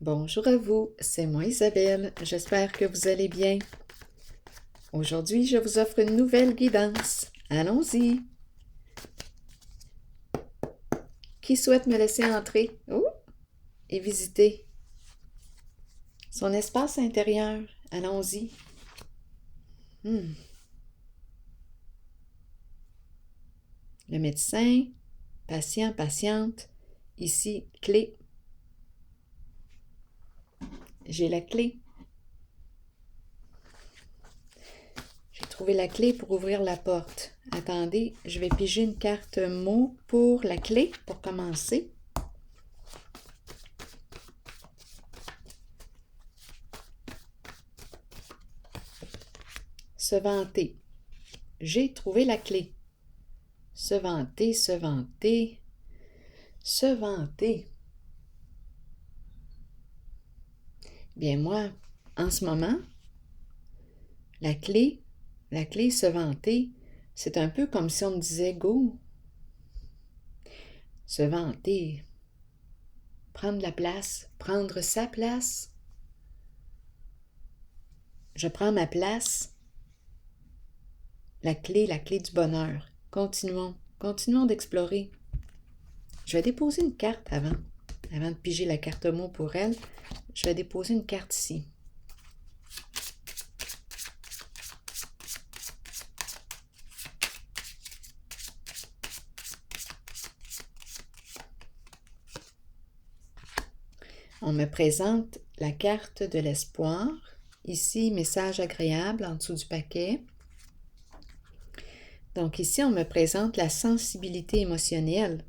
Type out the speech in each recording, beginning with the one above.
Bonjour à vous, c'est moi Isabelle, j'espère que vous allez bien. Aujourd'hui, je vous offre une nouvelle guidance. Allons-y! Qui souhaite me laisser entrer et visiter son espace intérieur? Allons-y. Le médecin, patient, patiente, ici, clé. J'ai la clé. J'ai trouvé la clé pour ouvrir la porte. Attendez, je vais piger une carte mot pour la clé, pour commencer. Se vanter. J'ai trouvé la clé. Se vanter, se vanter, se vanter. Bien moi, en ce moment, la clé se vanter, c'est un peu comme si on me disait go. Se vanter, prendre la place, prendre sa place. Je prends ma place. La clé du bonheur. Continuons d'explorer. Je vais déposer une carte avant de piger la carte mot pour elle. Je vais déposer une carte ici. On me présente la carte de l'espoir. Ici, message agréable en dessous du paquet. Donc ici, on me présente la sensibilité émotionnelle.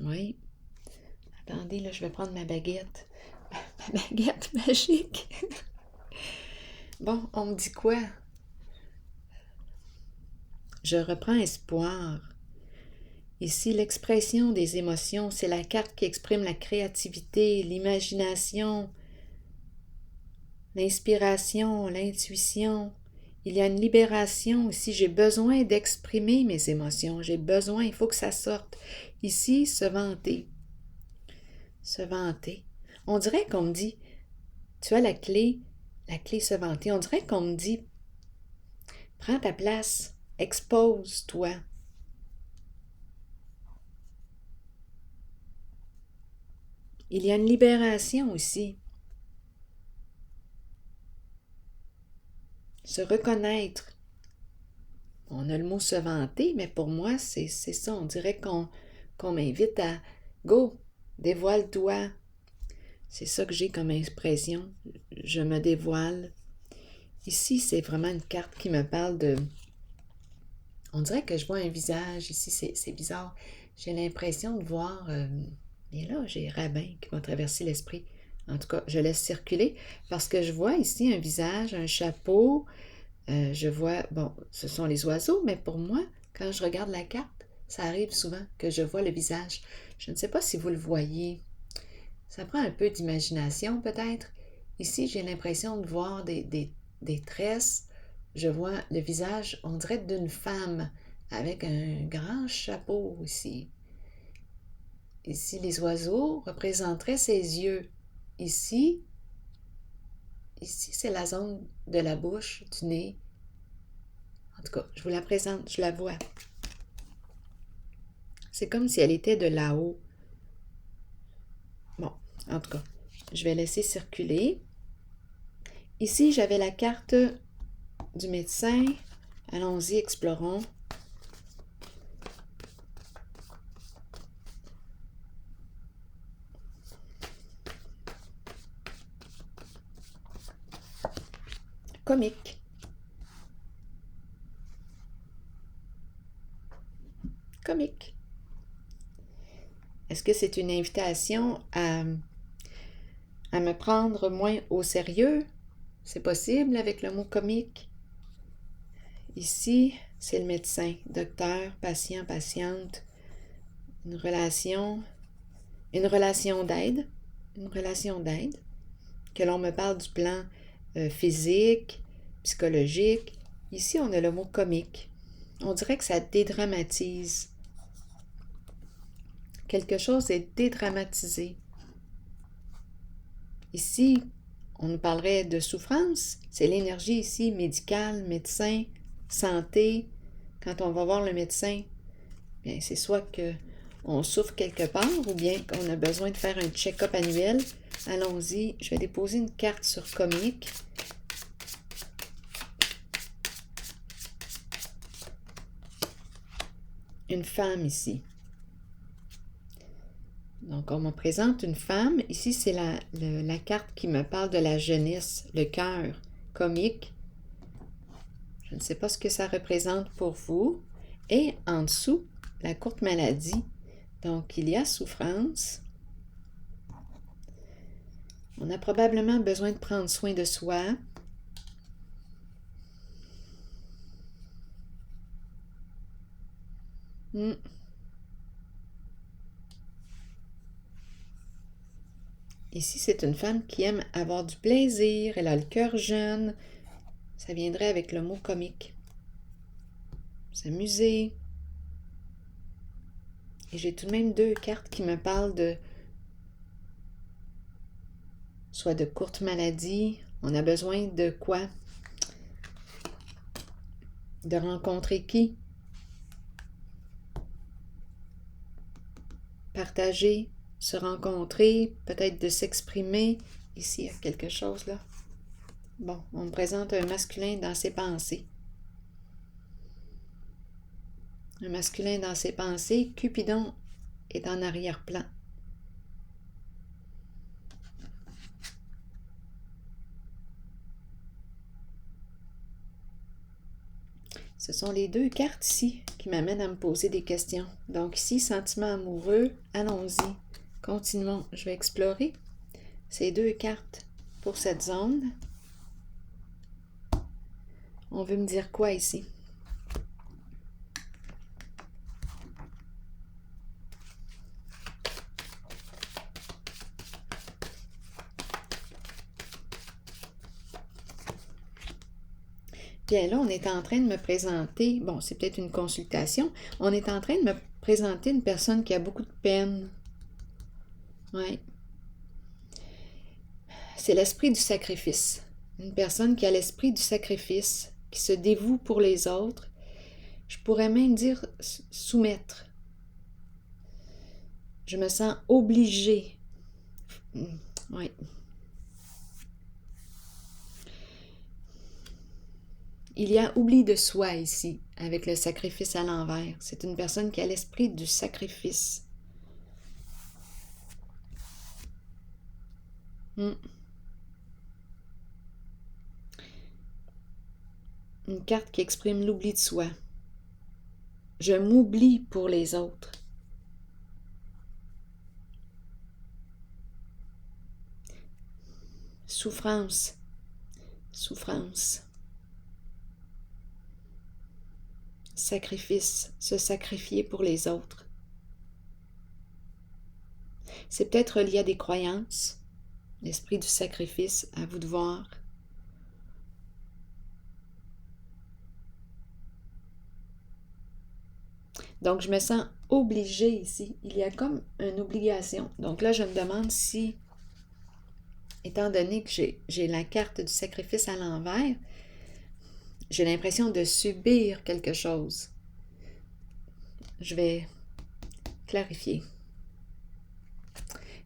Oui. Attendez, là, je vais prendre ma baguette. Ma baguette magique. Bon, on me dit quoi? Je reprends espoir. Ici, l'expression des émotions, c'est la carte qui exprime la créativité, l'imagination, l'inspiration, l'intuition. Il y a une libération ici. J'ai besoin d'exprimer mes émotions. J'ai besoin, il faut que ça sorte. Ici, se vanter. Se vanter. On dirait qu'on me dit, tu as la clé se vanter. On dirait qu'on me dit, prends ta place, expose-toi. Il y a une libération aussi. Se reconnaître. On a le mot se vanter, mais pour moi, c'est ça. On dirait qu'on m'invite à go, dévoile-toi. C'est ça que j'ai comme expression. Je me dévoile. Ici, c'est vraiment une carte qui me parle de... On dirait que je vois un visage. Ici, c'est bizarre. J'ai l'impression de voir... Et là, j'ai Rabin qui m'a traversé l'esprit. En tout cas, je laisse circuler parce que je vois ici un visage, un chapeau. Je vois, bon, ce sont les oiseaux, mais pour moi, quand je regarde la carte, ça arrive souvent que je vois le visage. Je ne sais pas si vous le voyez. Ça prend un peu d'imagination peut-être. Ici, j'ai l'impression de voir des tresses. Je vois le visage, on dirait d'une femme avec un grand chapeau ici. Ici, les oiseaux représenteraient ses yeux. Ici, c'est la zone de la bouche, du nez. En tout cas, je vous la présente, je la vois. C'est comme si elle était de là-haut. Bon, en tout cas, je vais laisser circuler. Ici, j'avais la carte du médecin. Allons-y, explorons. Comique. Comique. Est-ce que c'est une invitation à me prendre moins au sérieux? C'est possible avec le mot comique? Ici, c'est le médecin, docteur, patient, patiente, une relation d'aide, que l'on me parle du plan physique, psychologique. Ici, on a le mot comique. On dirait que ça dédramatise. quelque chose est dédramatisé. Ici, on nous parlerait de souffrance. C'est l'énergie ici, médicale, médecin, santé. Quand on va voir le médecin, bien, c'est soit qu'on souffre quelque part ou bien qu'on a besoin de faire un check-up annuel. Allons-y, je vais déposer une carte sur comique. Une femme ici. Donc, on me présente une femme. Ici, c'est la carte qui me parle de la jeunesse, le cœur comique. Je ne sais pas ce que ça représente pour vous. Et en dessous, la courte maladie. Donc, il y a souffrance. On a probablement besoin de prendre soin de soi. Ici, c'est une femme qui aime avoir du plaisir. Elle a le cœur jeune. Ça viendrait avec le mot comique. S'amuser. Et j'ai tout de même 2 cartes qui me parlent de soit de courte maladie. On a besoin de quoi? De rencontrer qui? Partager, se rencontrer, peut-être de s'exprimer. Ici, il y a quelque chose là. Bon, on me présente un masculin dans ses pensées. Un masculin dans ses pensées, Cupidon est en arrière-plan. Ce sont les 2 cartes ici qui m'amènent à me poser des questions. Donc ici, sentiment amoureux, allons-y. Continuons, je vais explorer ces 2 cartes pour cette zone. On veut me dire quoi ici? Bien là, on est en train de me présenter, bon, c'est peut-être une consultation, on est en train de me présenter une personne qui a beaucoup de peine. Oui. C'est l'esprit du sacrifice. Une personne qui a l'esprit du sacrifice, qui se dévoue pour les autres. Je pourrais même dire soumettre. Je me sens obligée. Oui. Il y a oubli de soi ici, avec le sacrifice à l'envers. C'est une personne qui a l'esprit du sacrifice. Une carte qui exprime l'oubli de soi. Je m'oublie pour les autres. Souffrance. Souffrance. Sacrifice. Se sacrifier pour les autres. C'est peut-être lié à des croyances. L'esprit du sacrifice, à vous de voir. Donc, je me sens obligée ici. Il y a comme une obligation. Donc là, je me demande si, étant donné que j'ai la carte du sacrifice à l'envers, j'ai l'impression de subir quelque chose. Je vais clarifier.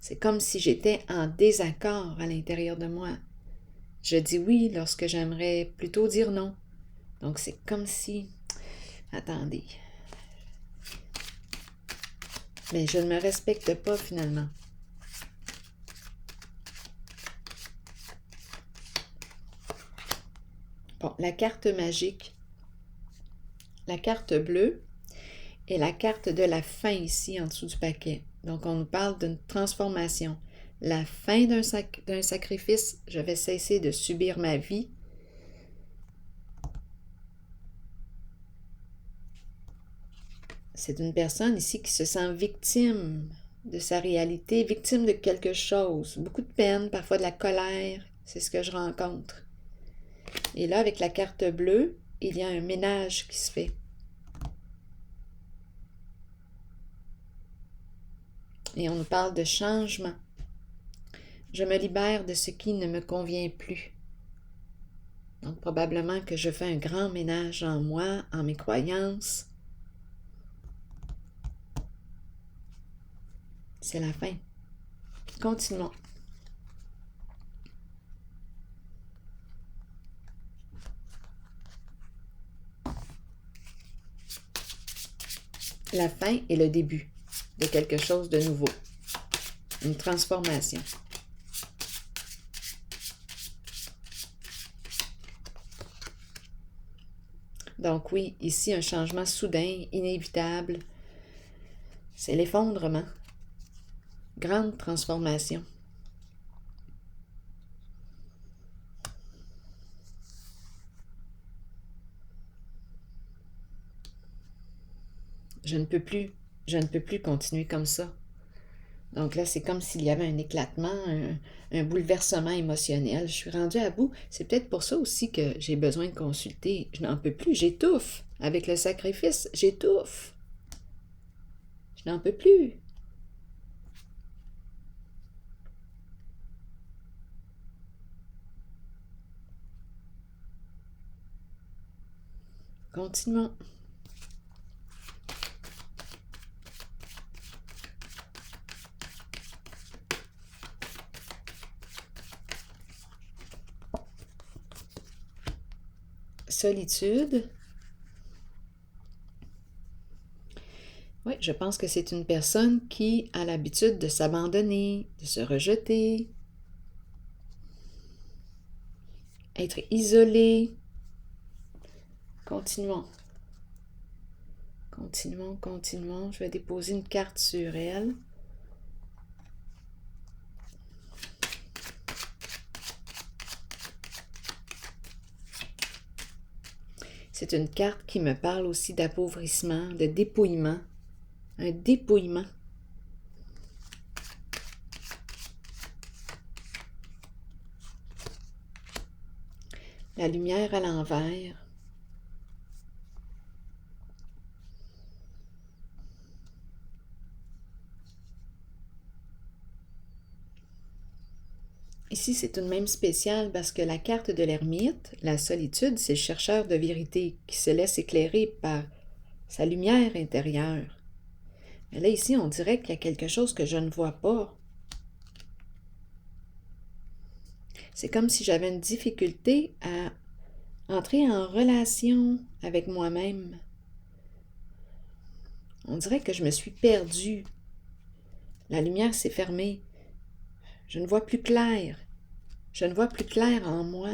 C'est comme si j'étais en désaccord à l'intérieur de moi. Je dis oui lorsque j'aimerais plutôt dire non. Donc, c'est comme si... Attendez. Mais je ne me respecte pas finalement. Bon, la carte magique, la carte bleue et la carte de la fin ici en dessous du paquet. Donc, on nous parle d'une transformation. La fin d'un sacrifice, je vais cesser de subir ma vie. C'est une personne ici qui se sent victime de sa réalité, victime de quelque chose. Beaucoup de peine, parfois de la colère. C'est ce que je rencontre. Et là, avec la carte bleue, il y a un ménage qui se fait. Et on nous parle de changement. Je me libère de ce qui ne me convient plus. Donc probablement que je fais un grand ménage en moi, en mes croyances. C'est la fin. Continuons. La fin est le début de quelque chose de nouveau. Une transformation. Donc oui, ici un changement soudain, inévitable. C'est l'effondrement. Grande transformation. Je ne peux plus continuer comme ça. Donc là, c'est comme s'il y avait un éclatement, un bouleversement émotionnel. Je suis rendue à bout. C'est peut-être pour ça aussi que j'ai besoin de consulter. Je n'en peux plus, j'étouffe. Avec le sacrifice, j'étouffe. Je n'en peux plus. Continuons. Solitude. Oui, je pense que c'est une personne qui a l'habitude de s'abandonner, de se rejeter, être isolée. Continuons. Continuons, continuons. Je vais déposer une carte sur elle. C'est une carte qui me parle aussi d'appauvrissement, de dépouillement. Un dépouillement. La lumière à l'envers. Ici, c'est tout de même spécial parce que la carte de l'ermite, la solitude, c'est le chercheur de vérité qui se laisse éclairer par sa lumière intérieure. Mais là, ici, on dirait qu'il y a quelque chose que je ne vois pas. C'est comme si j'avais une difficulté à entrer en relation avec moi-même. On dirait que je me suis perdue. La lumière s'est fermée. Je ne vois plus clair. Je ne vois plus clair en moi.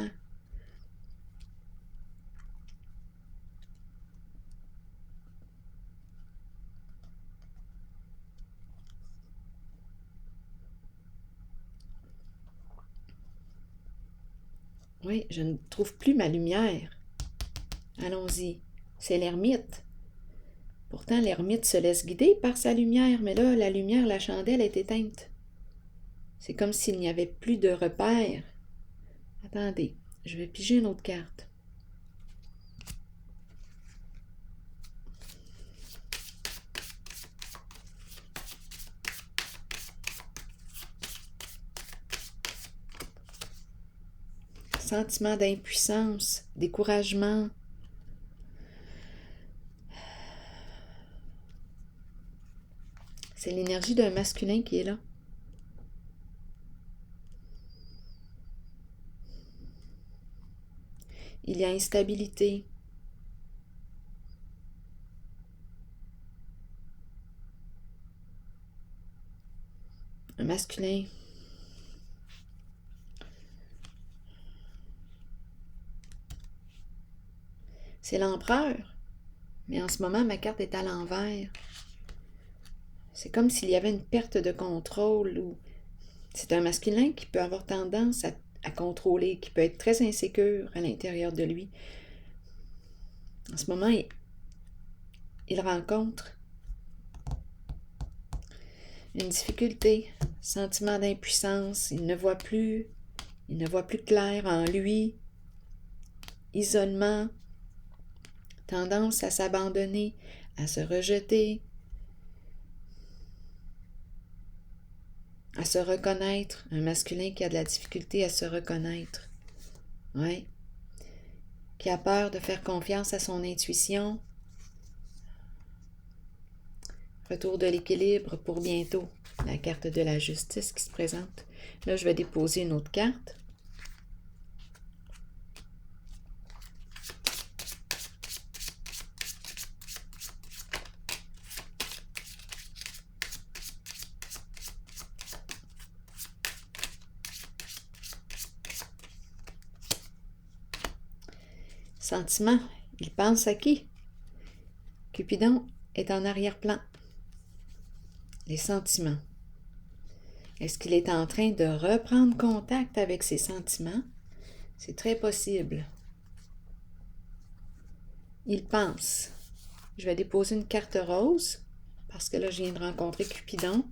Oui, je ne trouve plus ma lumière. Allons-y. C'est l'ermite. Pourtant, l'ermite se laisse guider par sa lumière, mais là, la lumière, la chandelle est éteinte. C'est comme s'il n'y avait plus de repères. Attendez, je vais piger une autre carte. Sentiment d'impuissance, découragement. C'est l'énergie d'un masculin qui est là. Il y a instabilité. Un masculin. C'est l'empereur. Mais en ce moment, ma carte est à l'envers. C'est comme s'il y avait une perte de contrôle ou c'est un masculin qui peut avoir tendance à contrôler, qui peut être très insécure à l'intérieur de lui. En ce moment, il rencontre une difficulté, sentiment d'impuissance, il ne voit plus clair en lui, isolement, tendance à s'abandonner, à se rejeter. à se reconnaître, un masculin qui a de la difficulté à se reconnaître, ouais, qui a peur de faire confiance à son intuition. Retour de l'équilibre pour bientôt, la carte de la justice qui se présente. Là, je vais déposer une autre carte. Sentiment, il pense à qui? Cupidon est en arrière-plan. Les sentiments. Est-ce qu'il est en train de reprendre contact avec ses sentiments? C'est très possible. Il pense. Je vais déposer une carte rose parce que là, je viens de rencontrer Cupidon.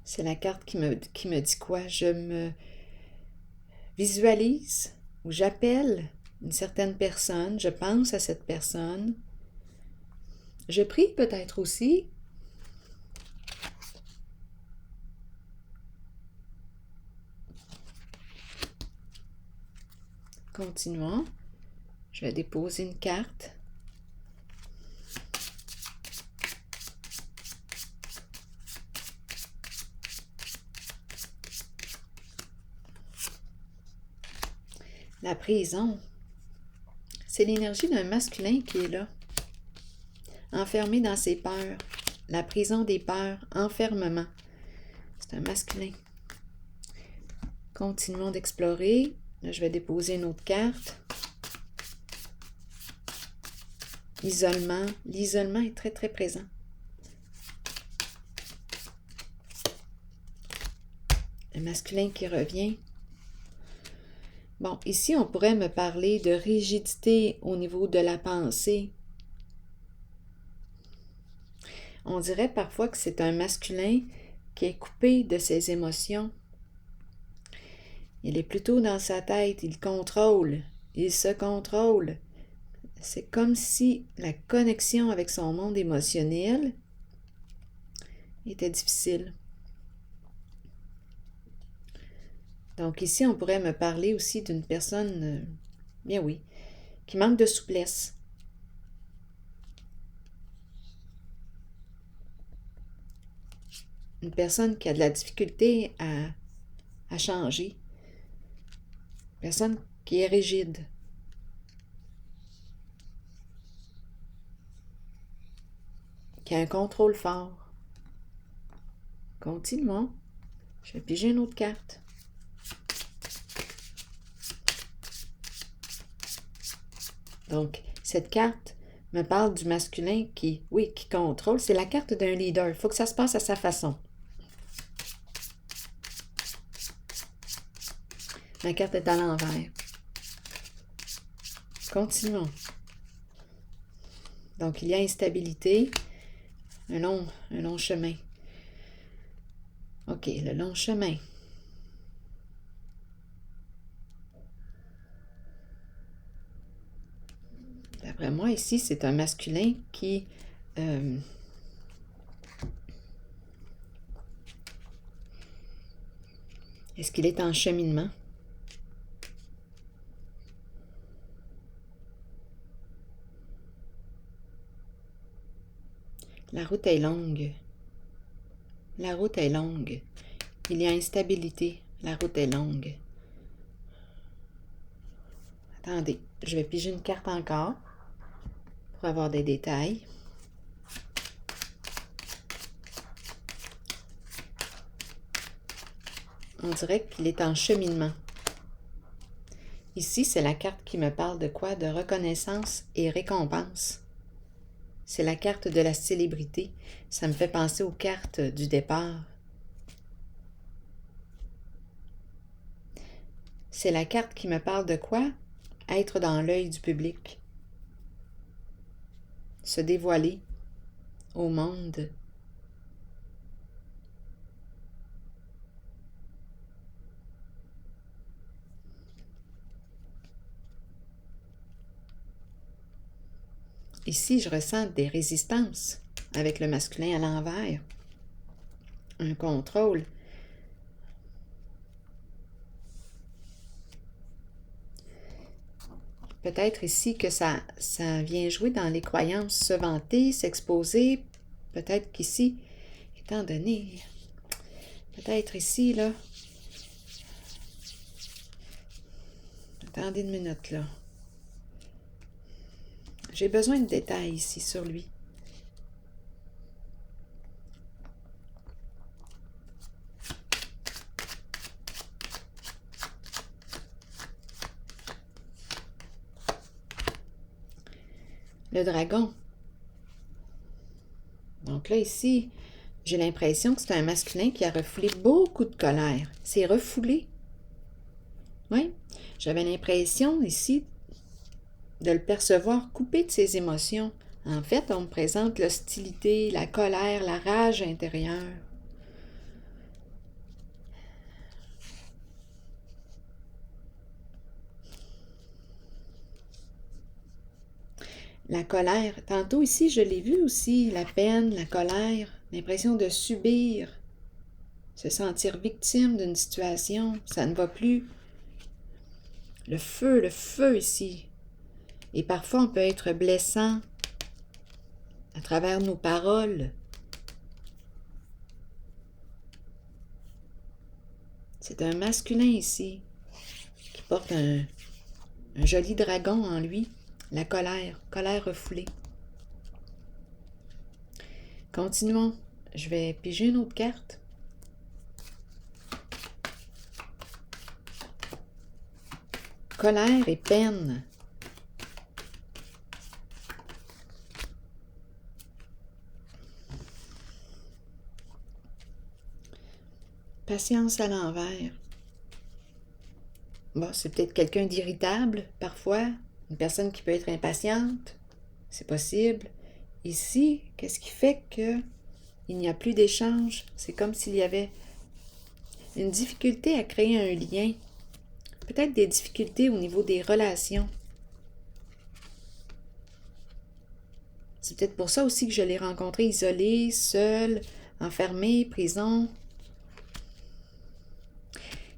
C'est la carte qui me dit quoi? Je me visualise ou j'appelle une certaine personne, je pense à cette personne. Je prie peut-être aussi. Continuons. Je vais déposer une carte. La prison, c'est l'énergie d'un masculin qui est là, enfermé dans ses peurs. La prison des peurs, enfermement. C'est un masculin. Continuons d'explorer. Là, je vais déposer une autre carte. Isolement. L'isolement est très, très présent. Le masculin qui revient. Bon, ici, on pourrait me parler de rigidité au niveau de la pensée. On dirait parfois que c'est un masculin qui est coupé de ses émotions. Il est plutôt dans sa tête, il contrôle, il se contrôle. C'est comme si la connexion avec son monde émotionnel était difficile. Donc ici, on pourrait me parler aussi d'une personne, bien oui, qui manque de souplesse. Une personne qui a de la difficulté à changer. Une personne qui est rigide. Qui a un contrôle fort. Continuons. Je vais piger une autre carte. Donc, cette carte me parle du masculin qui contrôle. C'est la carte d'un leader. Il faut que ça se passe à sa façon. La carte est à l'envers. Continuons. Donc, il y a instabilité. Un long chemin. OK, le long chemin. D'après moi, ici, c'est un masculin qui... Est-ce qu'il est en cheminement? La route est longue. La route est longue. Il y a instabilité. La route est longue. Attendez, je vais piger une carte encore pour avoir des détails. On dirait qu'il est en cheminement. Ici, c'est la carte qui me parle de quoi? De reconnaissance et récompense. C'est la carte de la célébrité. Ça me fait penser aux cartes du départ. C'est la carte qui me parle de quoi? Être dans l'œil du public. Se dévoiler au monde. ici, je ressens des résistances avec le masculin à l'envers. Un contrôle. Peut-être ici que ça vient jouer dans les croyances, se vanter, s'exposer. Peut-être qu'ici, étant donné, peut-être ici, là. Attendez une minute, là. J'ai besoin de détails ici sur lui. Le dragon. Donc là, ici, j'ai l'impression que c'est un masculin qui a refoulé beaucoup de colère. C'est refoulé. Oui, j'avais l'impression ici de le percevoir coupé de ses émotions. En fait, on me présente l'hostilité, la colère, la rage intérieure. La colère. Tantôt ici, je l'ai vu aussi, la peine, la colère, l'impression de subir, se sentir victime d'une situation, ça ne va plus. Le feu ici. Et parfois, on peut être blessant à travers nos paroles. C'est un masculin ici qui porte un joli dragon en lui. La colère refoulée. Continuons. Je vais piger une autre carte. Colère et peine. Patience à l'envers. Bon, c'est peut-être quelqu'un d'irritable, parfois. Une personne qui peut être impatiente. C'est possible. Ici, qu'est-ce qui fait qu'il n'y a plus d'échange? C'est comme s'il y avait une difficulté à créer un lien. Peut-être des difficultés au niveau des relations. C'est peut-être pour ça aussi que je l'ai rencontré isolé, seul, enfermé, prison.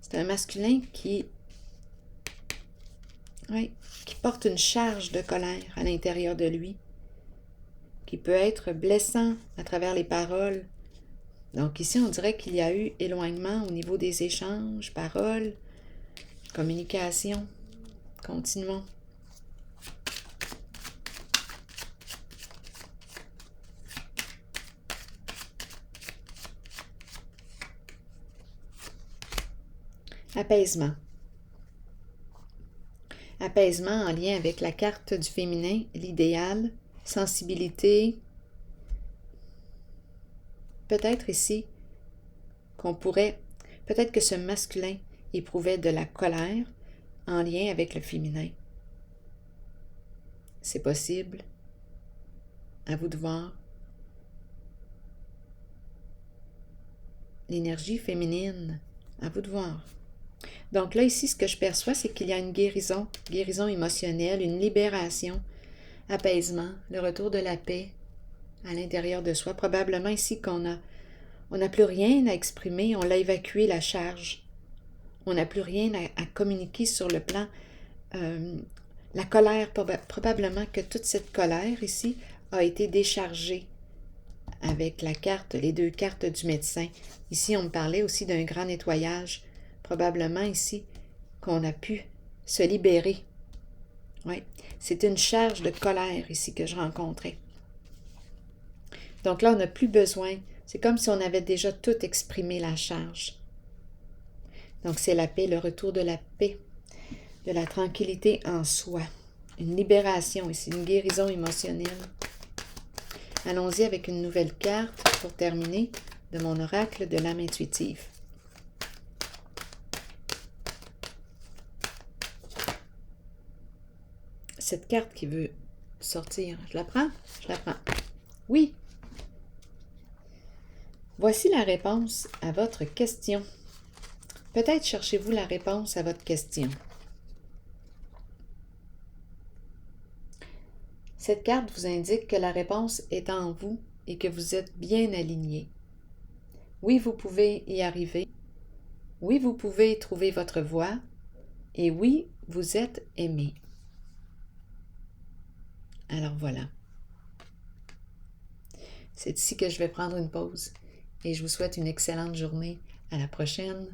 C'est un masculin qui porte une charge de colère à l'intérieur de lui, qui peut être blessant à travers les paroles. Donc ici, on dirait qu'il y a eu éloignement au niveau des échanges, paroles, communication. Continuons. Apaisement. Apaisement en lien avec la carte du féminin, l'idéal, sensibilité. Peut-être ici peut-être que ce masculin éprouvait de la colère en lien avec le féminin. C'est possible. À vous de voir. L'énergie féminine. À vous de voir. Donc là, ici, ce que je perçois, c'est qu'il y a une guérison émotionnelle, une libération, apaisement, le retour de la paix à l'intérieur de soi. Probablement ici qu'on n'a plus rien à exprimer, on l'a évacué la charge. On n'a plus rien à communiquer sur le plan. La colère, probablement que toute cette colère ici a été déchargée avec les 2 cartes du médecin. Ici, on me parlait aussi d'un grand nettoyage. Probablement ici qu'on a pu se libérer. Oui, c'est une charge de colère ici que je rencontrais. Donc là, on n'a plus besoin. C'est comme si on avait déjà tout exprimé la charge. Donc c'est la paix, le retour de la paix, de la tranquillité en soi. Une libération ici, une guérison émotionnelle. Allons-y avec une nouvelle carte pour terminer de mon oracle de l'âme intuitive. Cette carte qui veut sortir, je la prends? Je la prends. Oui. Voici la réponse à votre question. Peut-être cherchez-vous la réponse à votre question. Cette carte vous indique que la réponse est en vous et que vous êtes bien aligné. Oui, vous pouvez y arriver. Oui, vous pouvez trouver votre voie. Et oui, vous êtes aimé. Alors voilà. C'est ici que je vais prendre une pause et je vous souhaite une excellente journée. À la prochaine.